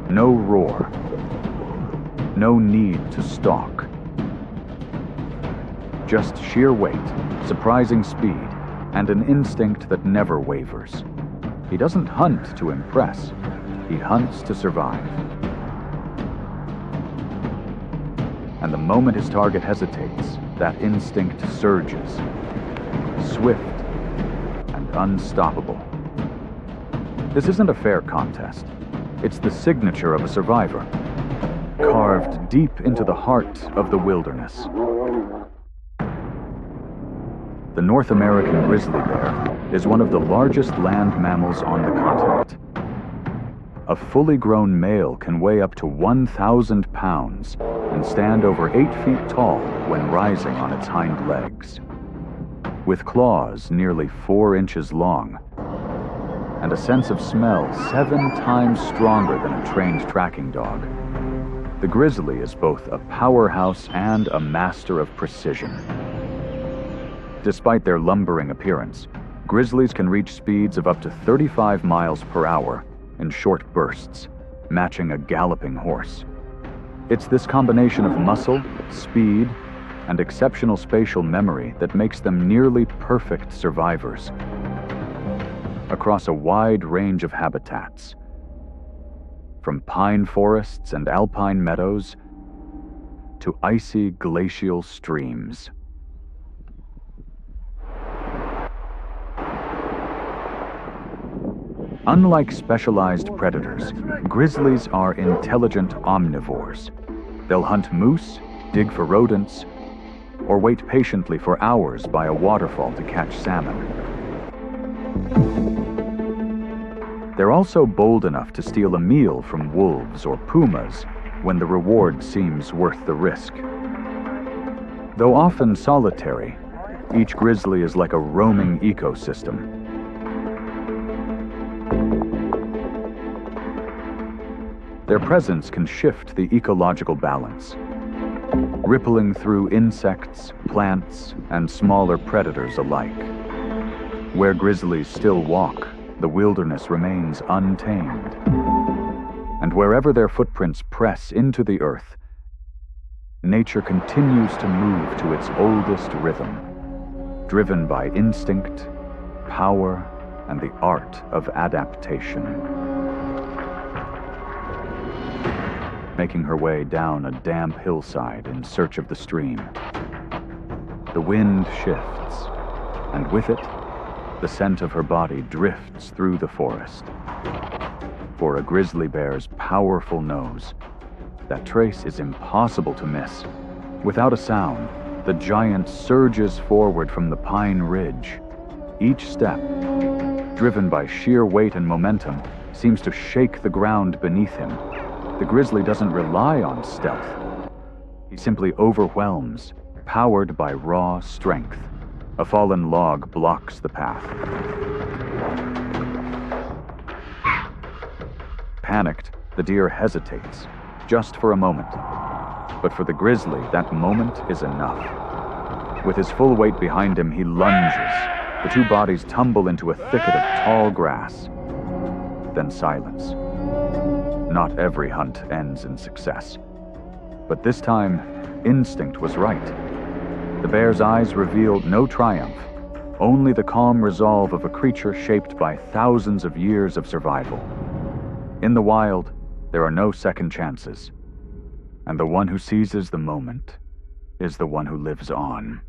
No roar. No need to stalk. Just sheer weight, surprising speed, and an instinct that never wavers. He doesn't hunt to impress. He hunts to survive. And the moment his target hesitates, that instinct surges. Swift and unstoppable. This isn't a fair contest. It's the signature of a survivor, carved deep into the heart of the wilderness. The North American grizzly bear is one of the largest land mammals on the continent. A fully grown male can weigh up to 1,000 pounds and stand over 8 feet tall when rising on its hind legs. With claws nearly 4 inches long, and a sense of smell 7 times stronger than a trained tracking dog, the grizzly is both a powerhouse and a master of precision. Despite their lumbering appearance, grizzlies can reach speeds of up to 35 miles per hour in short bursts, matching a galloping horse. It's this combination of muscle, speed, and exceptional spatial memory that makes them nearly perfect survivors across a wide range of habitats, from pine forests and alpine meadows to icy glacial streams. Unlike specialized predators, grizzlies are intelligent omnivores. They'll hunt moose, dig for rodents, or wait patiently for hours by a waterfall to catch salmon. They're also bold enough to steal a meal from wolves or pumas when the reward seems worth the risk. Though often solitary, each grizzly is like a roaming ecosystem. Their presence can shift the ecological balance, rippling through insects, plants, and smaller predators alike. Where grizzlies still walk, the wilderness remains untamed. And wherever their footprints press into the earth, nature continues to move to its oldest rhythm, driven by instinct, power, and the art of adaptation. Making her way down a damp hillside in search of the stream, the wind shifts, and with it, the scent of her body drifts through the forest. For a grizzly bear's powerful nose, that trace is impossible to miss. Without a sound, the giant surges forward from the pine ridge. Each step, driven by sheer weight and momentum, seems to shake the ground beneath him. The grizzly doesn't rely on stealth. He simply overwhelms, powered by raw strength. A fallen log blocks the path. Panicked, the deer hesitates, just for a moment. But for the grizzly, that moment is enough. With his full weight behind him, he lunges. The two bodies tumble into a thicket of tall grass. Then silence. Not every hunt ends in success. But this time, instinct was right. The bear's eyes revealed no triumph, only the calm resolve of a creature shaped by thousands of years of survival. In the wild, there are no second chances, and the one who seizes the moment is the one who lives on.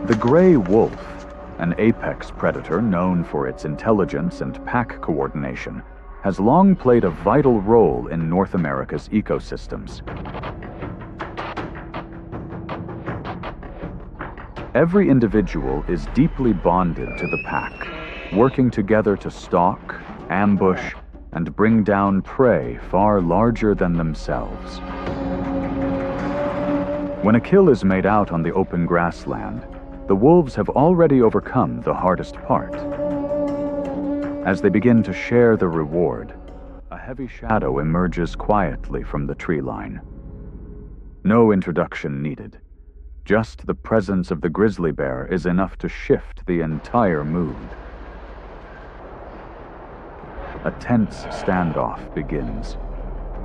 The gray wolf, an apex predator known for its intelligence and pack coordination, has long played a vital role in North America's ecosystems. Every individual is deeply bonded to the pack, working together to stalk, ambush, and bring down prey far larger than themselves. When a kill is made out on the open grassland, the wolves have already overcome the hardest part. As they begin to share the reward, a heavy shadow emerges quietly from the tree line. No introduction needed. Just the presence of the grizzly bear is enough to shift the entire mood. A tense standoff begins.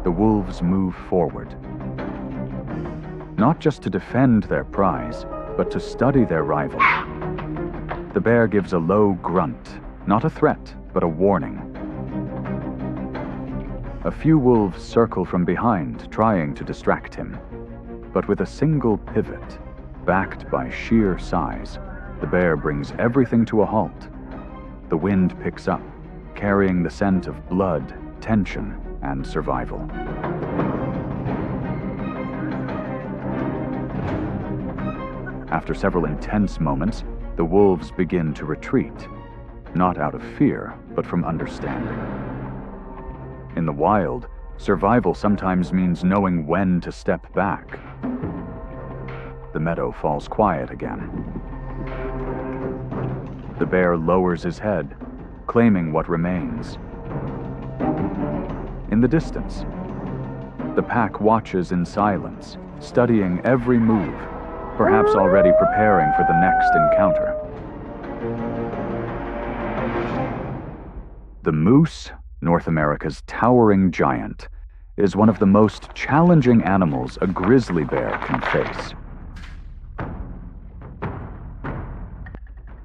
The wolves move forward. Not just to defend their prize, but to study their rival. The bear gives a low grunt, not a threat, but a warning. A few wolves circle from behind, trying to distract him. But with a single pivot, backed by sheer size, the bear brings everything to a halt. The wind picks up, carrying the scent of blood, tension, and survival. After several intense moments, the wolves begin to retreat, not out of fear, but from understanding. In the wild, survival sometimes means knowing when to step back. The meadow falls quiet again. The bear lowers his head, claiming what remains. In the distance, the pack watches in silence, studying every move, perhaps already preparing for the next encounter. The moose, North America's towering giant, is one of the most challenging animals a grizzly bear can face.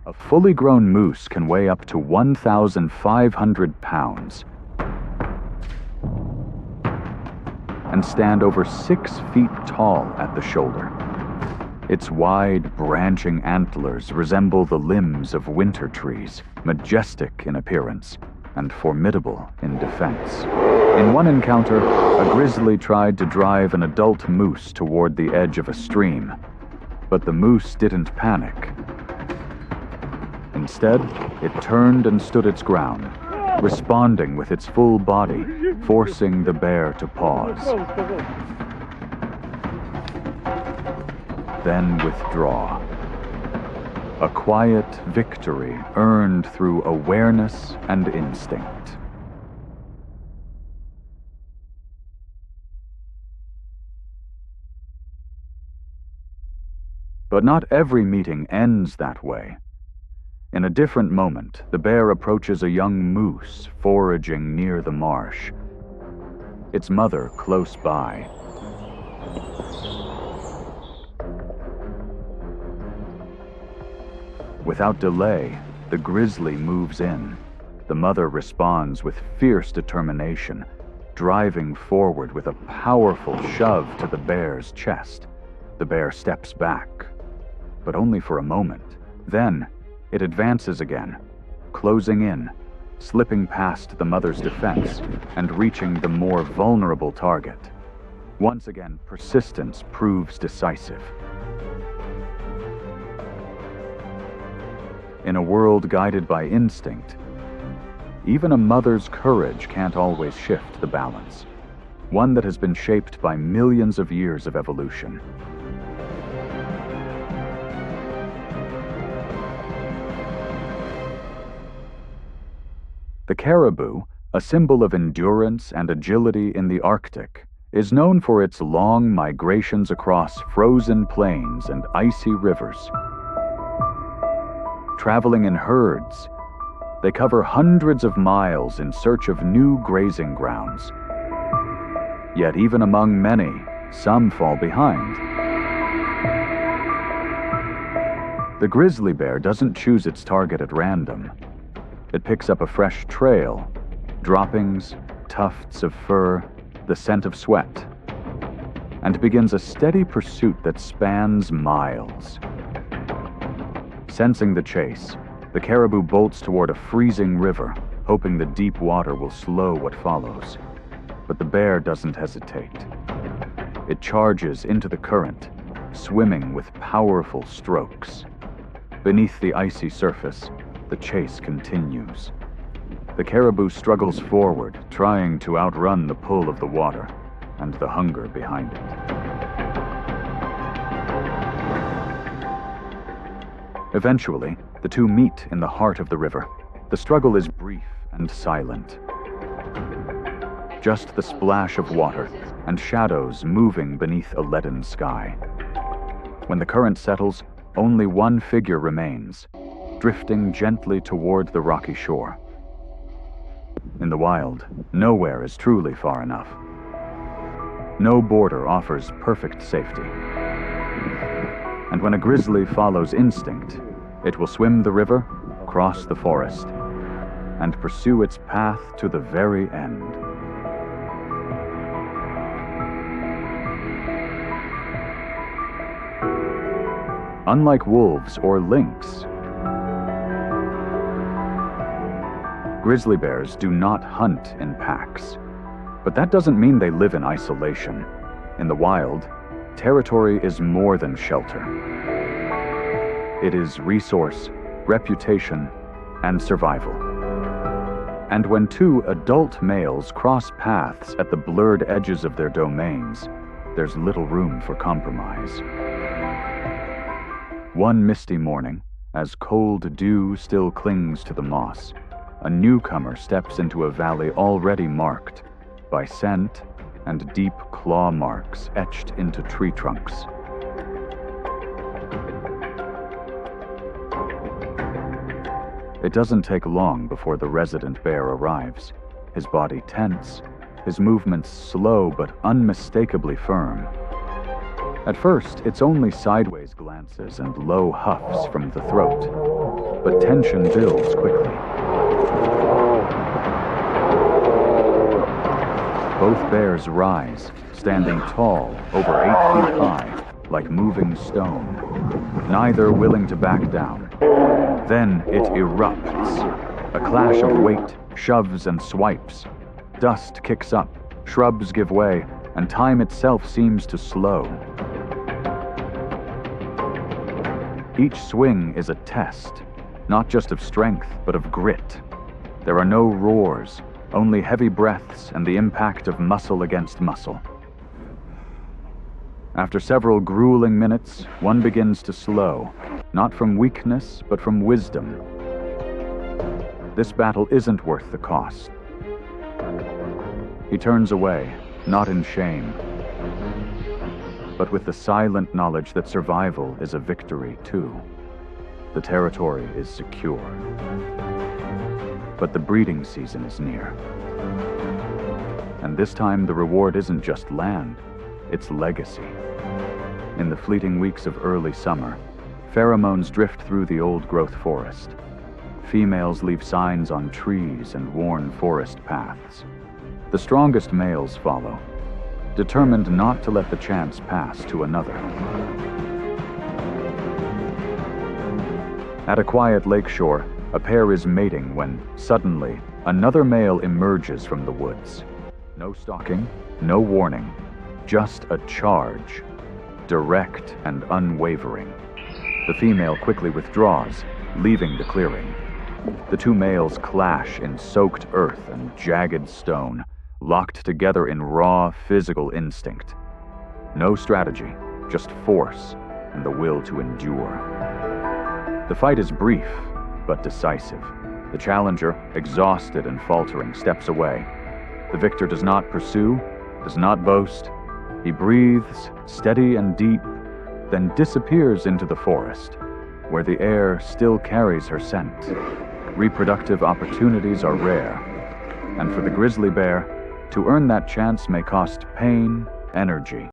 A fully grown moose can weigh up to 1,500 pounds and stand over 6 feet tall at the shoulder. Its wide, branching antlers resemble the limbs of winter trees, majestic in appearance and formidable in defense. In one encounter, a grizzly tried to drive an adult moose toward the edge of a stream, but the moose didn't panic. Instead, it turned and stood its ground, responding with its full body, forcing the bear to pause. Then withdraw. A quiet victory earned through awareness and instinct. But not every meeting ends that way. In a different moment, the bear approaches a young moose foraging near the marsh, its mother close by. Without delay, the grizzly moves in. The mother responds with fierce determination, driving forward with a powerful shove to the bear's chest. The bear steps back, but only for a moment. Then, it advances again, closing in, slipping past the mother's defense and reaching the more vulnerable target. Once again, persistence proves decisive. In a world guided by instinct, even a mother's courage can't always shift the balance, one that has been shaped by millions of years of evolution. The caribou, a symbol of endurance and agility in the Arctic, is known for its long migrations across frozen plains and icy rivers. Traveling in herds, they cover hundreds of miles in search of new grazing grounds. Yet even among many, some fall behind. The grizzly bear doesn't choose its target at random. It picks up a fresh trail, droppings, tufts of fur, the scent of sweat, and begins a steady pursuit that spans miles. Sensing the chase, the caribou bolts toward a freezing river, hoping the deep water will slow what follows. But the bear doesn't hesitate. It charges into the current, swimming with powerful strokes. Beneath the icy surface, the chase continues. The caribou struggles forward, trying to outrun the pull of the water and the hunger behind it. Eventually, the two meet in the heart of the river. The struggle is brief and silent. just the splash of water and shadows moving beneath a leaden sky. When the current settles, only one figure remains, drifting gently toward the rocky shore. In the wild, nowhere is truly far enough. No border offers perfect safety. And when a grizzly follows instinct, it will swim the river, cross the forest, and pursue its path to the very end. Unlike wolves or lynx, grizzly bears do not hunt in packs. But that doesn't mean they live in isolation. In the wild, territory is more than shelter. It is resource, reputation, and survival. And when two adult males cross paths at the blurred edges of their domains, there's little room for compromise. One misty morning, as cold dew still clings to the moss, a newcomer steps into a valley already marked by scent and deep claw marks etched into tree trunks. It doesn't take long before the resident bear arrives, his body tense, his movements slow but unmistakably firm. At first, it's only sideways glances and low huffs from the throat, but tension builds quickly. Both bears rise, standing tall, over 8 feet high, like moving stone, neither willing to back down. Then it erupts. A clash of weight, shoves and swipes. Dust kicks up, shrubs give way, and time itself seems to slow. Each swing is a test, not just of strength, but of grit. There are no roars, only heavy breaths and the impact of muscle against muscle. After several grueling minutes, one begins to slow, not from weakness, but from wisdom. This battle isn't worth the cost. He turns away, not in shame, but with the silent knowledge that survival is a victory too. The territory is secure. But the breeding season is near. And this time the reward isn't just land, it's legacy. In the fleeting weeks of early summer, pheromones drift through the old-growth forest. Females leave signs on trees and worn forest paths. The strongest males follow, determined not to let the chance pass to another. At a quiet lakeshore, a pair is mating when, suddenly, another male emerges from the woods. No stalking, no warning, just a charge, direct and unwavering. The female quickly withdraws, leaving the clearing. The two males clash in soaked earth and jagged stone, locked together in raw physical instinct. No strategy, just force and the will to endure. The fight is brief, but decisive. The challenger, exhausted and faltering, steps away. The victor does not pursue, does not boast. He breathes, steady and deep, then disappears into the forest, where the air still carries her scent. Reproductive opportunities are rare, and for the grizzly bear, to earn that chance may cost pain, energy,